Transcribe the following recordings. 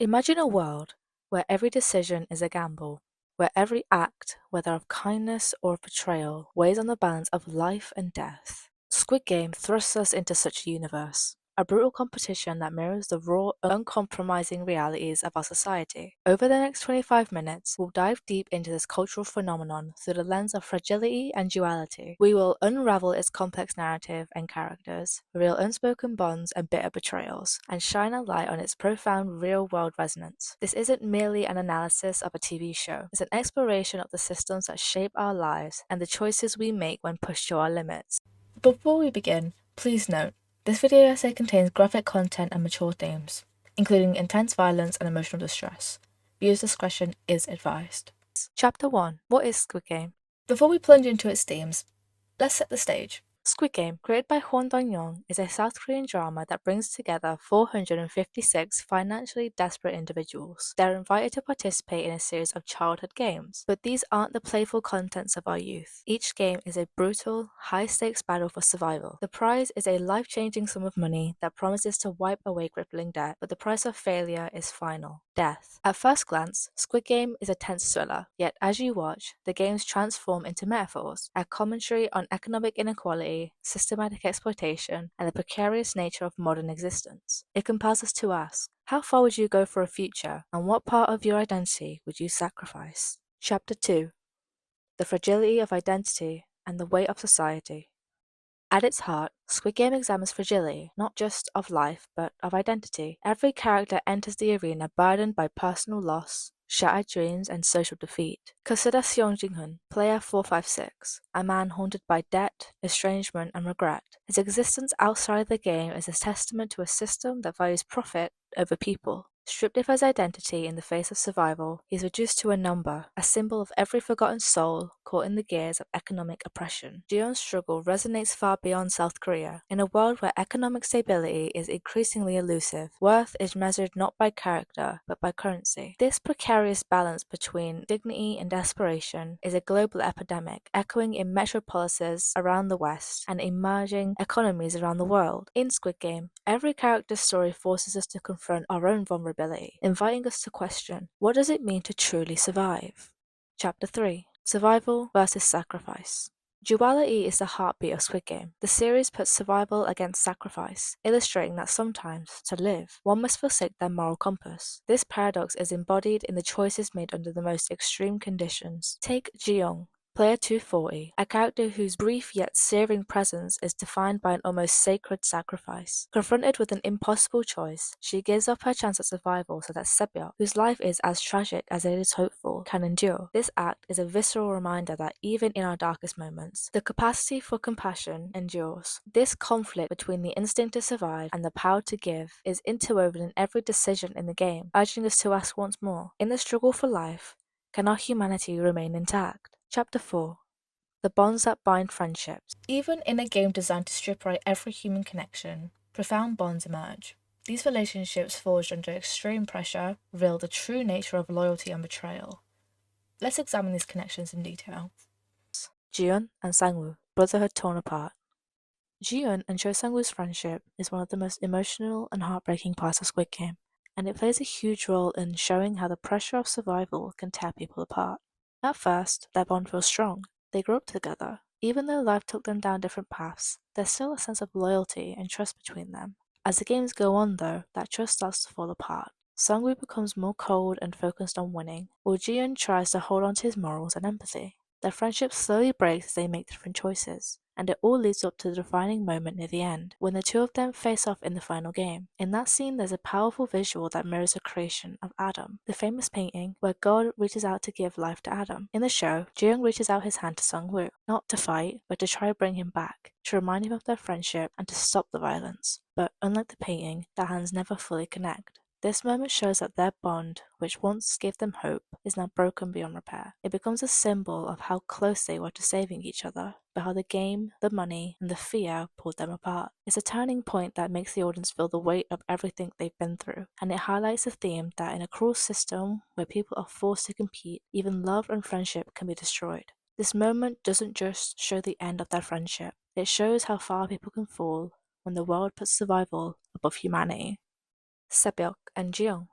Imagine a world where every decision is a gamble, where every act, whether of kindness or of betrayal, weighs on the balance of life and death. Squid Game thrusts us into such a universe, a brutal competition that mirrors the raw, uncompromising realities of our society. Over the next 25 minutes, we'll dive deep into this cultural phenomenon through the lens of fragility and duality. We will unravel its complex narrative and characters, reveal unspoken bonds and bitter betrayals, and shine a light on its profound real-world resonance. This isn't merely an analysis of a TV show, it's an exploration of the systems that shape our lives and the choices we make when pushed to our limits. Before we begin, please note, this video essay contains graphic content and mature themes, including intense violence and emotional distress. Viewer's discretion is advised. Chapter 1. What is Squid Game? Before we plunge into its themes, let's set the stage. Squid Game, created by Hwang Dong-young, is a South Korean drama that brings together 456 financially desperate individuals. They're invited to participate in a series of childhood games, but these aren't the playful contents of our youth. Each game is a brutal, high-stakes battle for survival. The prize is a life-changing sum of money that promises to wipe away crippling debt, but the price of failure is final: death. At first glance, Squid Game is a tense thriller, yet as you watch, the games transform into metaphors, a commentary on economic inequality, systematic exploitation, and the precarious nature of modern existence. It compels us to ask, how far would you go for a future, and what part of your identity would you sacrifice? Chapter 2. The fragility of identity and the weight of society. At its heart, Squid Game examines fragility, not just of life, but of identity. Every character enters the arena burdened by personal loss, shattered dreams, and social defeat. Consider Seong Jin-hun, player 456, a man haunted by debt, estrangement, and regret. His existence outside the game is a testament to a system that values profit over people. Stripped of his identity in the face of survival, he is reduced to a number, a symbol of every forgotten soul caught in the gears of economic oppression. Jeon's struggle resonates far beyond South Korea. In a world where economic stability is increasingly elusive, worth is measured not by character, but by currency. This precarious balance between dignity and desperation is a global epidemic, echoing in metropolises around the West and emerging economies around the world. In Squid Game, every character's story forces us to confront our own vulnerability, inviting us to question, what does it mean to truly survive? Chapter 3. Survival versus sacrifice. Duality is the heartbeat of Squid Game. The series puts survival against sacrifice, illustrating that sometimes, to live, one must forsake their moral compass. This paradox is embodied in the choices made under the most extreme conditions. Take Ji-young, player 240, a character whose brief yet searing presence is defined by an almost sacred sacrifice. Confronted with an impossible choice, she gives up her chance at survival so that Sebyok, whose life is as tragic as it is hopeful, can endure. This act is a visceral reminder that even in our darkest moments, the capacity for compassion endures. This conflict between the instinct to survive and the power to give is interwoven in every decision in the game, urging us to ask once more, in the struggle for life, can our humanity remain intact? Chapter 4. The bonds that bind friendships. Even in a game designed to strip away every human connection, profound bonds emerge. These relationships forged under extreme pressure reveal the true nature of loyalty and betrayal. Let's examine these connections in detail. Ji-yeon and Sang-woo, brotherhood torn apart. Ji-yeon and Cho Sang-woo's friendship is one of the most emotional and heartbreaking parts of Squid Game, and it plays a huge role in showing how the pressure of survival can tear people apart. At first, their bond feels strong. They grew up together. Even though life took them down different paths, there's still a sense of loyalty and trust between them. As the games go on, though, that trust starts to fall apart. Sangwoo becomes more cold and focused on winning, while Ji-yeon tries to hold on to his morals and empathy. Their friendship slowly breaks as they make different choices, and it all leads up to the defining moment near the end, when the two of them face off in the final game. In that scene, there's a powerful visual that mirrors the creation of Adam, the famous painting where God reaches out to give life to Adam. In the show, Ji-young reaches out his hand to Sung-woo, not to fight, but to try to bring him back, to remind him of their friendship and to stop the violence. But unlike the painting, their hands never fully connect. This moment shows that their bond, which once gave them hope, is now broken beyond repair. It becomes a symbol of how close they were to saving each other, but how the game, the money, and the fear pulled them apart. It's a turning point that makes the audience feel the weight of everything they've been through, and it highlights the theme that in a cruel system where people are forced to compete, even love and friendship can be destroyed. This moment doesn't just show the end of their friendship, it shows how far people can fall when the world puts survival above humanity. Sebyok and Ji-young.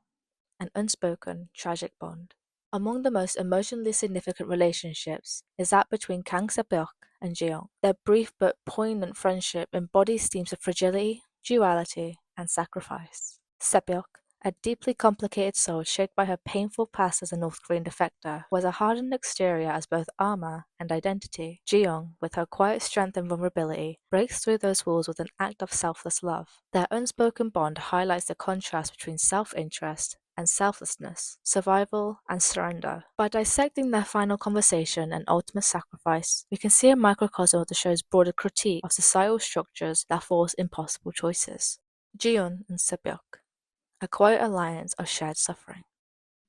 an unspoken, tragic bond. Among the most emotionally significant relationships is that between Kang Sebeok and Jeong. Their brief but poignant friendship embodies themes of fragility, duality, and sacrifice. Sebeok, a deeply complicated soul shaped by her painful past as a North Korean defector, was a hardened exterior as both armor and identity. Jeong, with her quiet strength and vulnerability, breaks through those walls with an act of selfless love. Their unspoken bond highlights the contrast between self-interest and selflessness, survival and surrender. By dissecting their final conversation and ultimate sacrifice, we can see a microcosm of the show's broader critique of societal structures that force impossible choices. Jiun and Sebeok, a quiet alliance of shared suffering.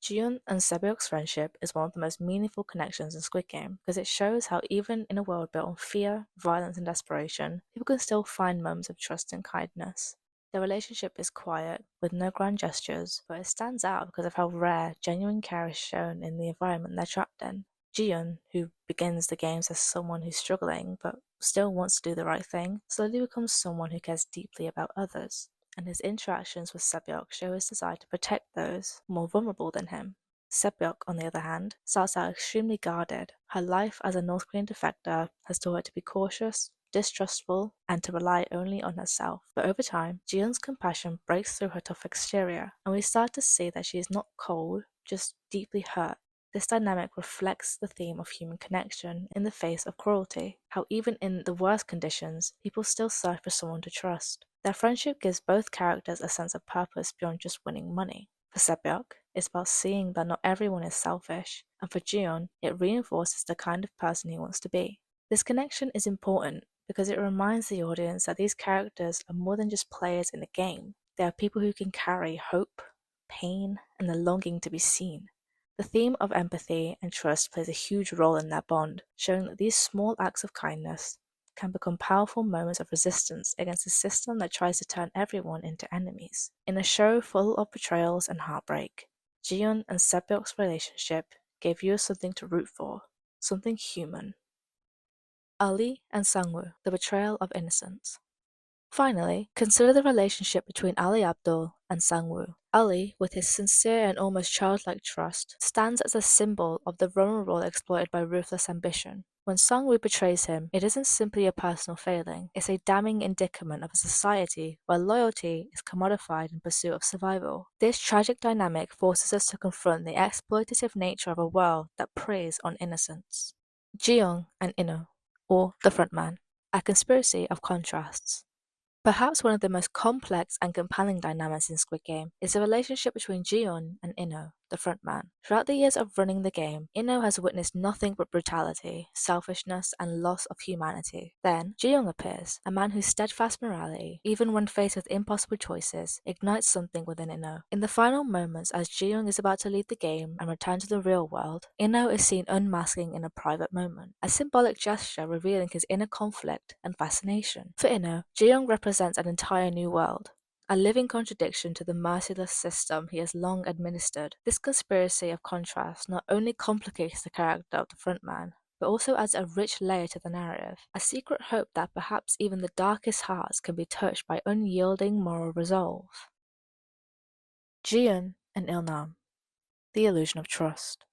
Jiun and Sebeok's friendship is one of the most meaningful connections in Squid Game because it shows how even in a world built on fear, violence, and desperation, people can still find moments of trust and kindness. Their relationship is quiet, with no grand gestures, but it stands out because of how rare, genuine care is shown in the environment they're trapped in. Jiun, who begins the games as someone who's struggling but still wants to do the right thing, slowly becomes someone who cares deeply about others, and his interactions with Sebeok show his desire to protect those more vulnerable than him. Sebeok, on the other hand, starts out extremely guarded. Her life as a North Korean defector has taught her to be cautious, distrustful, and to rely only on herself. But over time, Jiun's compassion breaks through her tough exterior, and we start to see that she is not cold, just deeply hurt. This dynamic reflects the theme of human connection in the face of cruelty, how even in the worst conditions, people still search for someone to trust. Their friendship gives both characters a sense of purpose beyond just winning money. For Sebeok, it's about seeing that not everyone is selfish, and for Jiun, it reinforces the kind of person he wants to be. This connection is important because it reminds the audience that these characters are more than just players in a game. They are people who can carry hope, pain, and the longing to be seen. The theme of empathy and trust plays a huge role in their bond, showing that these small acts of kindness can become powerful moments of resistance against a system that tries to turn everyone into enemies. In a show full of betrayals and heartbreak, Jiun and Sebeok's relationship gave viewers something to root for, something human. Ali and Sangwoo, the betrayal of innocence. Finally, consider the relationship between Ali Abdul and Sangwoo. Ali, with his sincere and almost childlike trust, stands as a symbol of the vulnerable exploited by ruthless ambition. When Sangwoo betrays him, it isn't simply a personal failing, it's a damning indictment of a society where loyalty is commodified in pursuit of survival. This tragic dynamic forces us to confront the exploitative nature of a world that preys on innocence. Jeong and Ino, or The Frontman, a conspiracy of contrasts. Perhaps one of the most complex and compelling dynamics in Squid Game is the relationship between Jion and Ino, the frontman. Throughout the years of running the game, Ino has witnessed nothing but brutality, selfishness, and loss of humanity. Then, Jiyoung appears, a man whose steadfast morality, even when faced with impossible choices, ignites something within Ino. In the final moments as Jiyoung is about to leave the game and return to the real world, Ino is seen unmasking in a private moment, a symbolic gesture revealing his inner conflict and fascination. For Ino, Jiyoung represents an entire new world, a living contradiction to the merciless system he has long administered. This conspiracy of contrast not only complicates the character of the frontman, but also adds a rich layer to the narrative, a secret hope that perhaps even the darkest hearts can be touched by unyielding moral resolve. Jiyeon and Il-nam, the illusion of trust.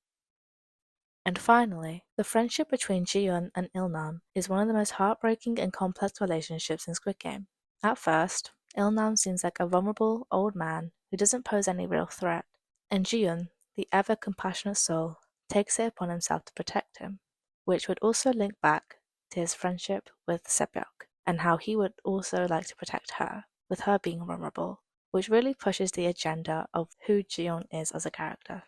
And finally, the friendship between Jiyeon and Il-nam is one of the most heartbreaking and complex relationships in Squid Game. At first, Il-nam seems like a vulnerable old man who doesn't pose any real threat, and Jiyeon, the ever-compassionate soul, takes it upon himself to protect him, which would also link back to his friendship with Sebeok, and how he would also like to protect her, with her being vulnerable, which really pushes the agenda of who Jiyeon is as a character.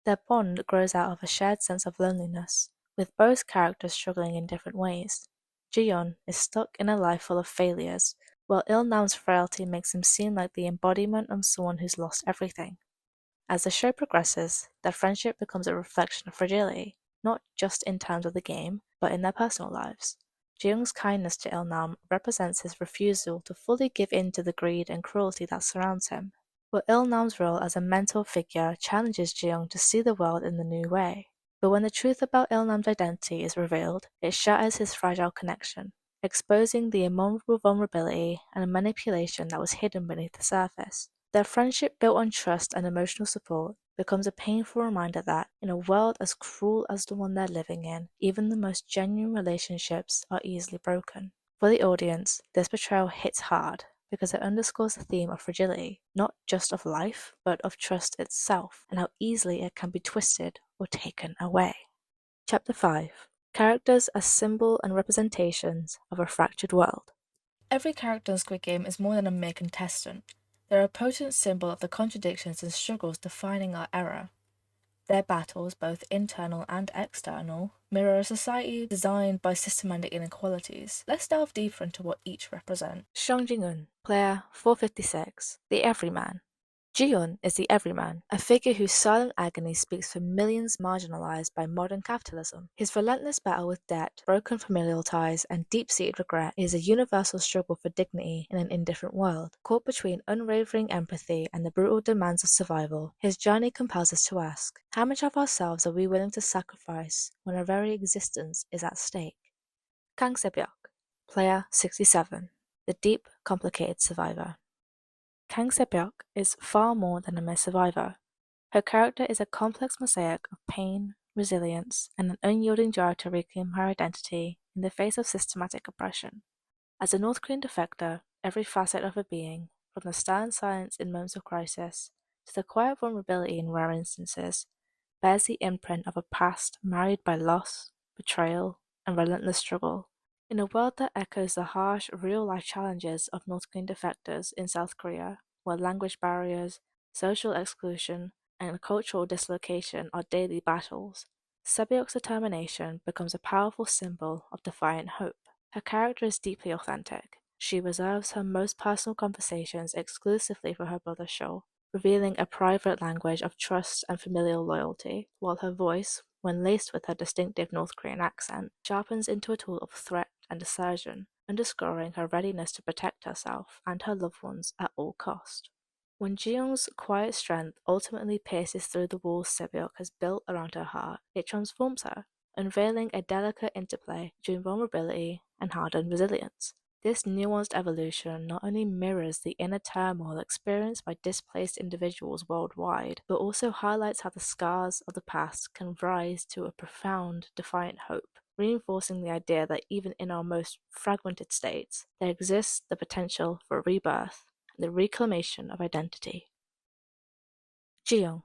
Their bond grows out of a shared sense of loneliness, with both characters struggling in different ways. Jiyeon is stuck in a life full of failures, while Il-nam's frailty makes him seem like the embodiment of someone who's lost everything. As the show progresses, their friendship becomes a reflection of fragility, not just in terms of the game, but in their personal lives. Jiyoung's kindness to Il-nam represents his refusal to fully give in to the greed and cruelty that surrounds him, while Il-nam's role as a mentor figure challenges Jiyoung to see the world in a new way. But when the truth about Il-nam's identity is revealed, it shatters his fragile connection, exposing the immeasurable vulnerability and manipulation that was hidden beneath the surface. Their friendship built on trust and emotional support becomes a painful reminder that, in a world as cruel as the one they're living in, even the most genuine relationships are easily broken. For the audience, this betrayal hits hard because it underscores the theme of fragility, not just of life, but of trust itself, and how easily it can be twisted or taken away. Chapter 5: Characters as Symbol and Representations of a Fractured World. Every character in Squid Game is more than a mere contestant. They're a potent symbol of the contradictions and struggles defining our era. Their battles, both internal and external, mirror a society designed by systematic inequalities. Let's delve deeper into what each represent. Song Jin-un, player 456, the Everyman. Ji-yeon is the everyman, a figure whose silent agony speaks for millions marginalized by modern capitalism. His relentless battle with debt, broken familial ties, and deep-seated regret is a universal struggle for dignity in an indifferent world. Caught between unwavering empathy and the brutal demands of survival, his journey compels us to ask, how much of ourselves are we willing to sacrifice when our very existence is at stake? Kang Se-byuk, player 67, the deep, complicated survivor. Kang Se-byuk is far more than a mere survivor. Her character is a complex mosaic of pain, resilience, and an unyielding drive to reclaim her identity in the face of systematic oppression. As a North Korean defector, every facet of her being, from the stern silence in moments of crisis to the quiet vulnerability in rare instances, bears the imprint of a past marred by loss, betrayal, and relentless struggle. In a world that echoes the harsh, real-life challenges of North Korean defectors in South Korea, where language barriers, social exclusion, and cultural dislocation are daily battles, Se-byuk's determination becomes a powerful symbol of defiant hope. Her character is deeply authentic. She reserves her most personal conversations exclusively for her brother Sho, revealing a private language of trust and familial loyalty, while her voice, when laced with her distinctive North Korean accent, sharpens into a tool of threat and assertion, underscoring her readiness to protect herself and her loved ones at all cost. When Ji-young's quiet strength ultimately pierces through the walls Se-byuk has built around her heart, it transforms her, unveiling a delicate interplay between vulnerability and hardened resilience. This nuanced evolution not only mirrors the inner turmoil experienced by displaced individuals worldwide, but also highlights how the scars of the past can rise to a profound, defiant hope, reinforcing the idea that even in our most fragmented states, there exists the potential for rebirth and the reclamation of identity. Ji-young,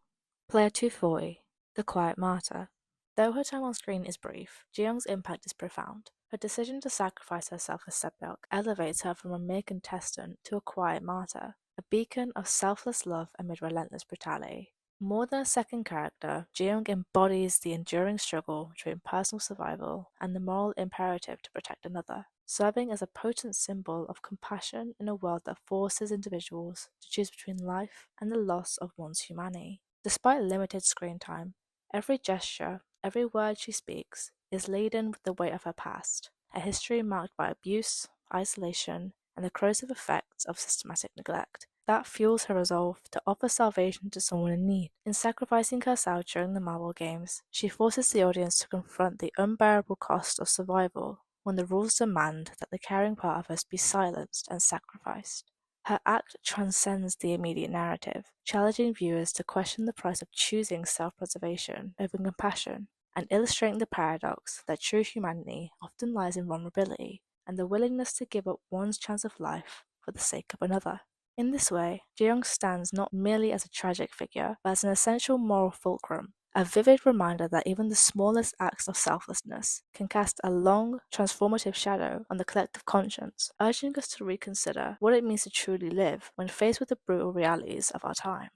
player 240, the Quiet Martyr. Though her time on screen is brief, Ji-young's impact is profound. Her decision to sacrifice herself for Se-byuk elevates her from a mere contestant to a quiet martyr, a beacon of selfless love amid relentless brutality. More than a second character, Ji-young embodies the enduring struggle between personal survival and the moral imperative to protect another, serving as a potent symbol of compassion in a world that forces individuals to choose between life and the loss of one's humanity. Despite limited screen time, every gesture, every word she speaks is laden with the weight of her past, a history marked by abuse, isolation, and the corrosive effects of systematic neglect. That fuels her resolve to offer salvation to someone in need. In sacrificing herself during the Marvel Games, she forces the audience to confront the unbearable cost of survival when the rules demand that the caring part of us be silenced and sacrificed. Her act transcends the immediate narrative, challenging viewers to question the price of choosing self-preservation over compassion, and illustrating the paradox that true humanity often lies in vulnerability and the willingness to give up one's chance of life for the sake of another. In this way, Ji-young stands not merely as a tragic figure, but as an essential moral fulcrum, a vivid reminder that even the smallest acts of selflessness can cast a long, transformative shadow on the collective conscience, urging us to reconsider what it means to truly live when faced with the brutal realities of our time.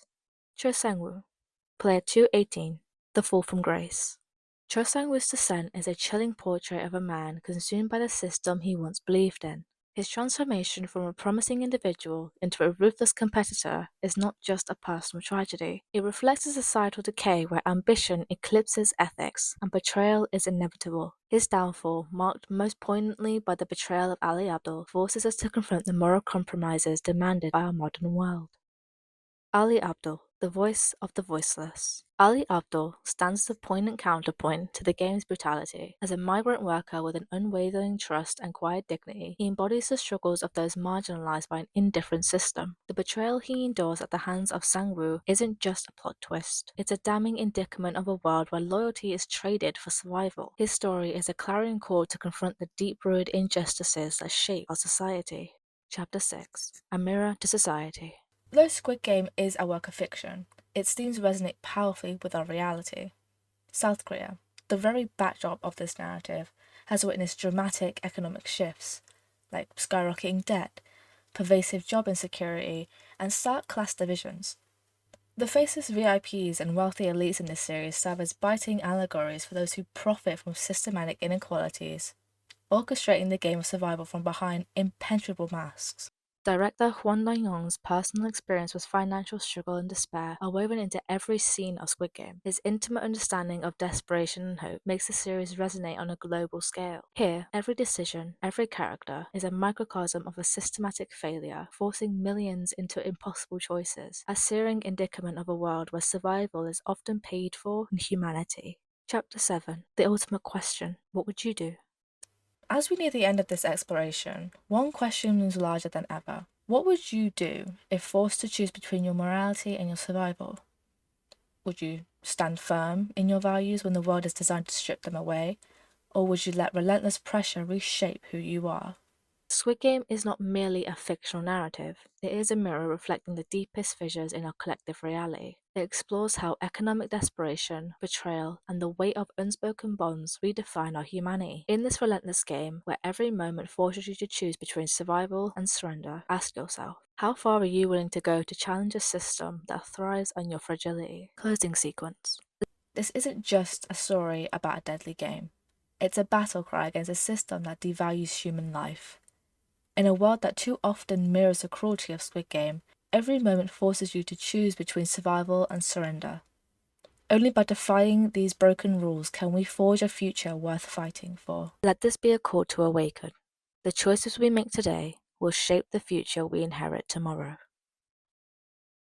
Cho Sang-woo, player 218, The Fall from Grace. Cho Sang-woo's descent is a chilling portrait of a man consumed by the system he once believed in. His transformation from a promising individual into a ruthless competitor is not just a personal tragedy. It reflects a societal decay where ambition eclipses ethics and betrayal is inevitable. His downfall, marked most poignantly by the betrayal of Ali Abdaal, forces us to confront the moral compromises demanded by our modern world. Ali Abdaal, The voice of the voiceless. Ali Abdaal stands as a poignant counterpoint to the game's brutality. As a migrant worker with an unwavering trust and quiet dignity, he embodies the struggles of those marginalized by an indifferent system. The betrayal he endures at the hands of Sang-woo isn't just a plot twist. It's a damning indictment of a world where loyalty is traded for survival. His story is a clarion call to confront the deep-rooted injustices that shape our society. Chapter 6. A Mirror to Society. Though Squid Game is a work of fiction, its themes resonate powerfully with our reality. South Korea, the very backdrop of this narrative, has witnessed dramatic economic shifts, like skyrocketing debt, pervasive job insecurity, and stark class divisions. The faceless VIPs and wealthy elites in this series serve as biting allegories for those who profit from systematic inequalities, orchestrating the game of survival from behind impenetrable masks. Director Hwang Dong-yong's personal experience with financial struggle and despair are woven into every scene of Squid Game. His intimate understanding of desperation and hope makes the series resonate on a global scale. Here, every decision, every character, is a microcosm of a systematic failure, forcing millions into impossible choices, a searing indictment of a world where survival is often paid for in humanity. Chapter 7. The Ultimate Question. What would you do? As we near the end of this exploration, one question looms larger than ever. What would you do if forced to choose between your morality and your survival? Would you stand firm in your values when the world is designed to strip them away? Or would you let relentless pressure reshape who you are? Squid Game is not merely a fictional narrative. It is a mirror reflecting the deepest fissures in our collective reality. It explores how economic desperation, betrayal, and the weight of unspoken bonds redefine our humanity. In this relentless game, where every moment forces you to choose between survival and surrender, ask yourself, how far are you willing to go to challenge a system that thrives on your fragility? Closing sequence. This isn't just a story about a deadly game. It's a battle cry against a system that devalues human life. In a world that too often mirrors the cruelty of Squid Game, every moment forces you to choose between survival and surrender. Only by defying these broken rules can we forge a future worth fighting for. Let this be a call to awaken. The choices we make today will shape the future we inherit tomorrow.